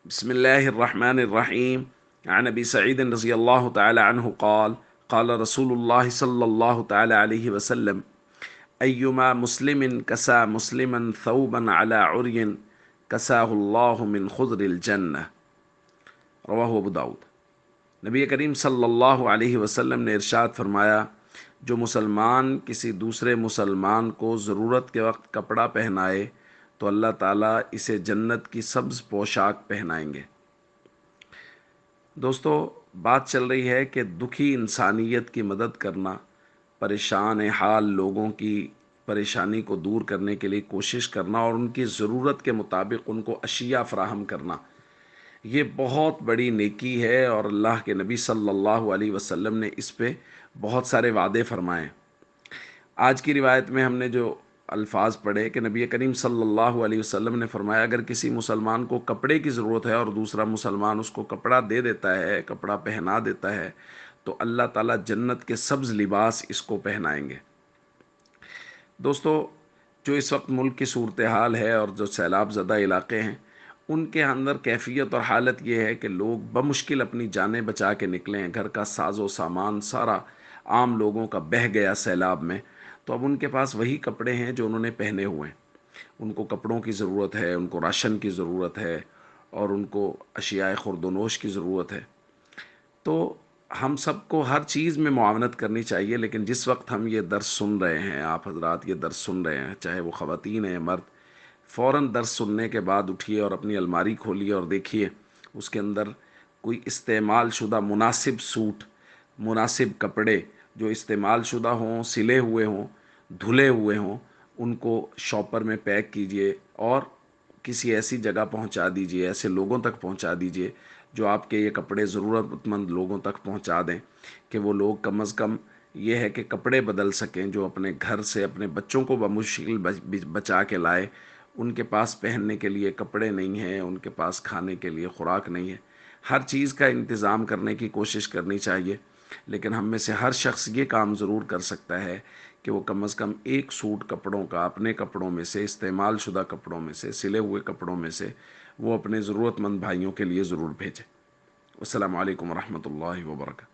بسم الله الرحمن الرحيم. عن أبي سعيد رضي الله تعالى عنه قال قال رسول الله صلى الله تعالى عليه وسلم: أيما مسلم كسى مسلما ثوبا على عري كساه الله من خضر الجنة. رواہ ابو داود۔ نبی کریم صلی اللہ علیہ وسلم نے ارشاد فرمایا، جو مسلمان کسی دوسرے مسلمان کو ضرورت کے وقت کپڑا پہنائے تو اللہ تعالیٰ اسے جنت کی سبز پوشاک پہنائیں گے۔ دوستو، بات چل رہی ہے کہ دکھی انسانیت کی مدد کرنا، پریشان حال لوگوں کی پریشانی کو دور کرنے کے لیے کوشش کرنا اور ان کی ضرورت کے مطابق ان کو اشیاء فراہم کرنا، یہ بہت بڑی نیکی ہے، اور اللہ کے نبی صلی اللہ علیہ وسلم نے اس پہ بہت سارے وعدے فرمائے۔ آج کی روایت میں ہم نے جو الفاظ پڑھے کہ نبی کریم صلی اللہ علیہ وسلم نے فرمایا، اگر کسی مسلمان کو کپڑے کی ضرورت ہے اور دوسرا مسلمان اس کو کپڑا دے دیتا ہے، کپڑا پہنا دیتا ہے، تو اللہ تعالیٰ جنت کے سبز لباس اس کو پہنائیں گے۔ دوستو، جو اس وقت ملک کی صورتحال ہے اور جو سیلاب زدہ علاقے ہیں، ان کے اندر کیفیت اور حالت یہ ہے کہ لوگ بمشکل اپنی جانیں بچا کے نکلے ہیں۔ گھر کا ساز و سامان سارا عام لوگوں کا بہہ گیا سیلاب میں، تو اب ان کے پاس وہی کپڑے ہیں جو انہوں نے پہنے ہوئے ہیں۔ ان کو کپڑوں کی ضرورت ہے، ان کو راشن کی ضرورت ہے، اور ان کو اشیاء خورد و نوش کی ضرورت ہے۔ تو ہم سب کو ہر چیز میں معاونت کرنی چاہیے، لیکن جس وقت ہم یہ درس سن رہے ہیں، آپ حضرات یہ درس سن رہے ہیں، چاہے وہ خواتین ہیں مرد، فوراً درس سننے کے بعد اٹھیے اور اپنی الماری کھولیے اور دیکھیے اس کے اندر کوئی استعمال شدہ مناسب سوٹ، مناسب کپڑے جو استعمال شدہ ہوں، سلے ہوئے ہوں، دھلے ہوئے ہوں، ان کو شاپر میں پیک کیجئے اور کسی ایسی جگہ پہنچا دیجئے، ایسے لوگوں تک پہنچا دیجئے جو آپ کے یہ کپڑے ضرورت مند لوگوں تک پہنچا دیں، کہ وہ لوگ کم از کم یہ ہے کہ کپڑے بدل سکیں، جو اپنے گھر سے اپنے بچوں کو بمشکل بچا کے لائے، ان کے پاس پہننے کے لیے کپڑے نہیں ہیں، ان کے پاس کھانے کے لیے خوراک نہیں ہے۔ ہر چیز کا انتظام کرنے کی کوشش کرنی چاہیے، لیکن ہم میں سے ہر شخص یہ کام ضرور کر سکتا ہے کہ وہ کم از کم ایک سوٹ کپڑوں کا اپنے کپڑوں میں سے، استعمال شدہ کپڑوں میں سے، سلے ہوئے کپڑوں میں سے، وہ اپنے ضرورت مند بھائیوں کے لیے ضرور بھیجے۔ السلام علیکم ورحمۃ اللہ وبرکاتہ۔